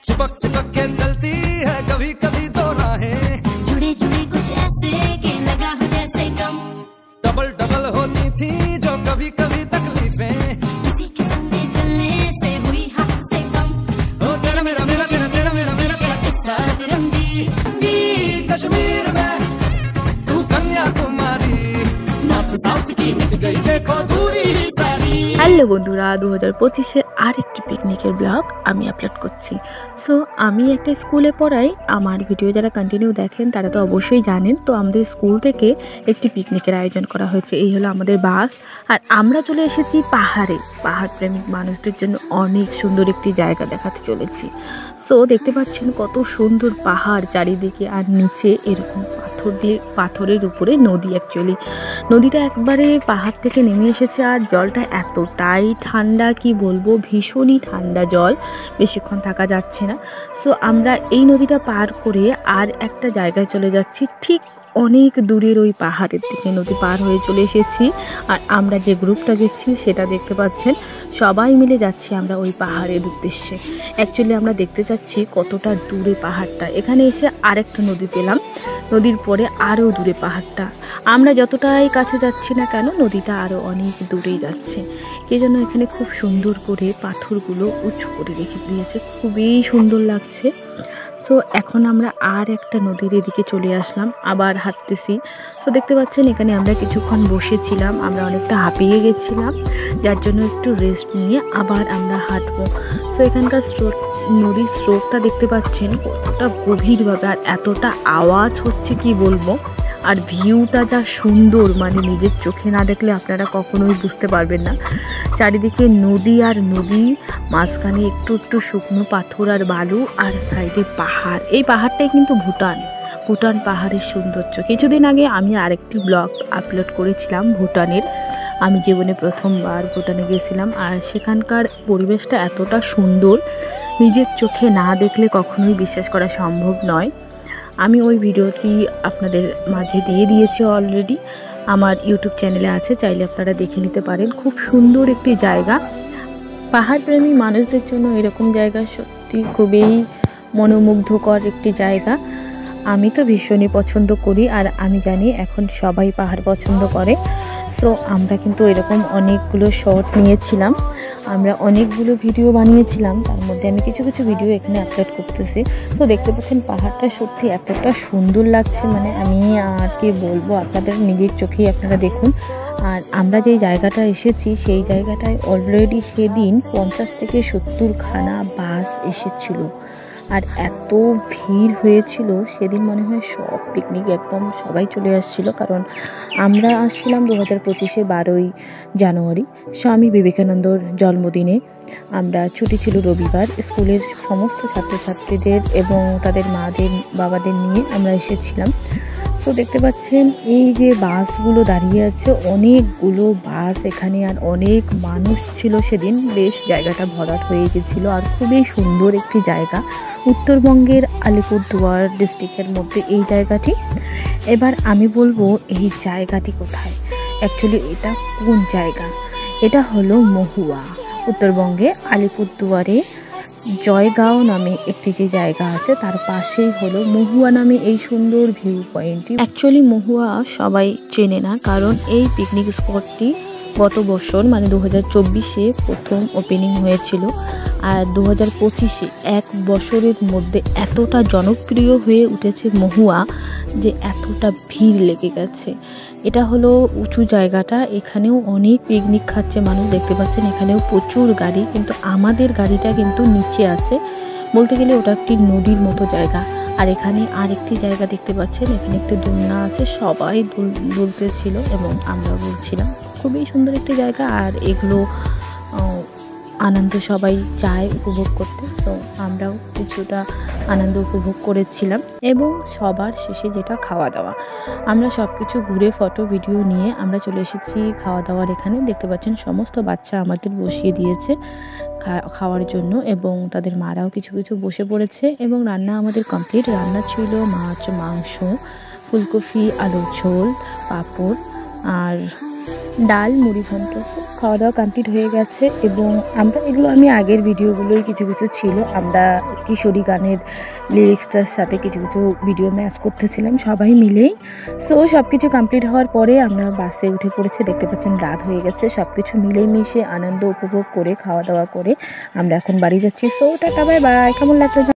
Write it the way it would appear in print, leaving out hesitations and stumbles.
चिपक चिपक के चलती है कभी कभी दो राहें, जुड़े जुड़े कुछ ऐसे के लगा हो जैसे गम, डबल डबल होती थी जो कभी कभी तकलीफें, किसी के संग चलने से हुई हाथ से कम। ओ तेरा मेरा मेरा तेरा तेरा मेरा मेरा तेरा किस्सा तिरंगी कश्मीर में तू कन्याकुमारी, नॉर्थ साउथ की मिट गई देखो दूरी सारी। হ্যালো বন্ধুরা, 2025-এ আরেকটি পিকনিকের ব্লগ আমি আপলোড করছি। সো আমি একটা স্কুলে পড়াই, আমার ভিডিও যারা কন্টিনিউ দেখেন তারা তো অবশ্যই জানেন। তো আমাদের স্কুল থেকে একটি পিকনিকের আয়োজন করা হয়েছে। এই হলো আমাদের বাস, আর আমরা চলে এসেছি পাহাড়ে। পাহাড় প্রেমিক মানুষদের জন্য অনেক সুন্দর একটি জায়গা দেখাতে চলেছি। সো দেখতে পাচ্ছেন কত সুন্দর পাহাড় চারিদিকে, আর নিচে এরকম পাথরের উপরে নদী। অ্যাকচুয়ালি নদীটা একবারে পাহাড় থেকে নেমে এসেছে, আর জলটা এতটাই ঠান্ডা কি বলবো, ভীষণই ঠান্ডা জল, বেশিক্ষণ থাকা যাচ্ছে না। সো আমরা এই নদীটা পার করে আর একটা জায়গায় চলে যাচ্ছি, ঠিক অনেক দূরের ওই পাহাড়ের দিকে। নদী পার হয়ে চলে এসেছি, আর আমরা যে গ্রুপটা গেছি সেটা দেখতে পাচ্ছেন, সবাই মিলে যাচ্ছি আমরা ওই পাহাড়ের উদ্দেশ্যে। অ্যাকচুয়ালি আমরা দেখতে যাচ্ছি কতটা দূরে পাহাড়টা। এখানে এসে আরেকটা নদী পেলাম, নদীর পরে আরও দূরে পাহাড়টা। আমরা যতটাই কাছে যাচ্ছি না কেন, নদীটা আরও অনেক দূরেই যাচ্ছে। এই জন্য এখানে খুব সুন্দর করে পাথরগুলো উঁচু করে রেখে দিয়েছে, খুবই সুন্দর লাগছে। সো এখন আমরা আর একটা নদীর এদিকে চলে আসলাম, আবার হাঁটতেছি। সো দেখতে পাচ্ছেন এখানে আমরা কিছুক্ষণ বসেছিলাম, আমরা অনেকটা হাঁপিয়ে গেছিলাম, যার জন্য একটু রেস্ট নিয়ে আবার আমরা হাঁটবো। সো এখানকার নদীর স্রোতটা দেখতে পাচ্ছেন কতটা গভীরভাবে, আর এতটা আওয়াজ হচ্ছে কি বলবো। আর ভিউটা যা সুন্দর, মানে নিজের চোখে না দেখলে আপনারা কখনোই বুঝতে পারবেন না। চারিদিকে নদী আর নদী, মাঝখানে একটু একটু শুকনো পাথর আর বালু, আর সাইডে পাহাড়। এই পাহাড়টাই কিন্তু ভুটান পাহাড়ের সৌন্দর্য। কিছুদিন আগে আমি আরেকটি ব্লগ আপলোড করেছিলাম ভুটানের। আমি জীবনে প্রথমবার ভুটানে গেছিলাম, আর সেখানকার পরিবেশটা এতটা সুন্দর, নিজের চোখে না দেখলে কখনোই বিশ্বাস করা সম্ভব নয়। আমি ওই ভিডিওটি আপনাদের মাঝে দিয়ে দিয়েছি অলরেডি, আমার ইউটিউব চ্যানেলে আছে, চাইলে আপনারা দেখে নিতে পারেন। খুব সুন্দর একটি জায়গা, পাহাড়প্রেমী মানুষদের জন্য এরকম জায়গা সত্যি খুবই মনোমুগ্ধকর একটি জায়গা। আমি তো ভীষণই পছন্দ করি, আর আমি জানি এখন সবাই পাহাড় পছন্দ করে। সো আমরা কিন্তু এরকম অনেকগুলো শট নিয়েছিলাম, আমরা অনেকগুলো ভিডিও বানিয়েছিলাম, তার মধ্যে আমি কিছু কিছু ভিডিও এখানে আপলোড করতেছি। তো দেখতে পাচ্ছেন পাহাড়টা সত্যি এতটা সুন্দর লাগছে, মানে আমি আর কি বলবো, আপনাদের নিজের চোখেই আপনারা দেখুন। আর আমরা যেই জায়গাটা এসেছি সেই জায়গাটায় অলরেডি সেদিন 50 থেকে 70 খানা বাস এসেছিল, আর এত ভিড় হয়েছিল সেদিন, মনে হয় সব পিকনিক একদম সবাই চলে আসছিল। কারণ আমরা আসছিলাম 2025-এ 12ই জানুয়ারি, স্বামী বিবেকানন্দর জন্মদিনে। আমরা ছুটি ছিল রবিবার, স্কুলের সমস্ত ছাত্রছাত্রীদের এবং তাদের মাদের বাবাদের নিয়ে আমরা এসেছিলাম। তো দেখতে পাচ্ছেন এই যে বাসগুলো দাঁড়িয়ে আছে, অনেকগুলো বাস এখানে, আর অনেক মানুষ ছিল সেদিন, বেশ জায়গাটা ভরাট হয়ে গেছিলো। আর খুবই সুন্দর একটি জায়গা, উত্তরবঙ্গের আলিপুরদুয়ার ডিস্ট্রিক্টের মধ্যে এই জায়গাটি। এবার আমি বলবো এই জায়গাটি কোথায়, অ্যাকচুয়ালি এটা কোন জায়গা। এটা হলো মহুয়া, উত্তরবঙ্গে আলিপুরদুয়ারে জয়গাঁও নামে একটি যে জায়গা আছে তার পাশেই হলো মহুয়া নামে এই সুন্দর ভিউ পয়েন্টটি। অ্যাকচুয়ালি মহুয়া সবাই চেনে না, কারণ এই পিকনিক স্পটটি গত বছর মানে 2024-এ প্রথম ওপেনিং হয়েছিল, আর 2025-এ এক বছরের মধ্যে এতটা জনপ্রিয় হয়ে উঠেছে মহুয়া যে এতটা ভিড় লেগে গেছে। এটা হলো উঁচু জায়গাটা, এখানেও অনেক পিকনিক খাচ্ছে মানুষ, দেখতে পাচ্ছেন এখানেও প্রচুর গাড়ি, কিন্তু আমাদের গাড়িটা কিন্তু নিচে আছে, বলতে গেলে ওটা একটি নদীর মতো জায়গা। আর এখানে আরেকটি জায়গা দেখতে পাচ্ছেন, এখানে একটি দোলনা আছে, সবাই দুলতেছিল এবং আমরাও বলছিলাম। খুবই সুন্দর একটি জায়গা, আর এগুলো আনন্দ সবাই চায় উপভোগ করতে। সো আমরাও কিছুটা আনন্দ উপভোগ করেছিলাম, এবং সবার শেষে যেটা খাওয়া দাওয়া, আমরা সব কিছু ঘুরে ফটো ভিডিও নিয়ে আমরা চলে এসেছি খাওয়া দাওয়ার এখানে। দেখতে পাচ্ছেন সমস্ত বাচ্চা আমাদের বসিয়ে দিয়েছে খাওয়ার জন্য, এবং তাদের মারাও কিছু কিছু বসে পড়েছে, এবং রান্না আমাদের কমপ্লিট। রান্না ছিল মাছ, মাংস, ফুলকপি, আলুর ঝোল, পাঁপড়, আর ডাল মুড়ি ঘন্ট। খাওয়া দাওয়া কমপ্লিট হয়ে গেছে এবং এগুলো আমি আগের ভিডিওগুলোই কিছু কিছু ছিল, আমরা কিশোরী গানের লিরিক্সটার সাথে কিছু কিছু ভিডিও ম্যাচ করতেছিলাম সবাই মিলেই। সো সব কিছু কমপ্লিট হওয়ার পরে আমরা বাসে উঠে পড়েছে, দেখতে পাচ্ছেন রাত হয়ে গেছে। সব কিছু মিলেই মিশে আনন্দ উপভোগ করে খাওয়া দাওয়া করে আমরা এখন বাড়ি যাচ্ছি। So tata bye bye. কেমন লাগলো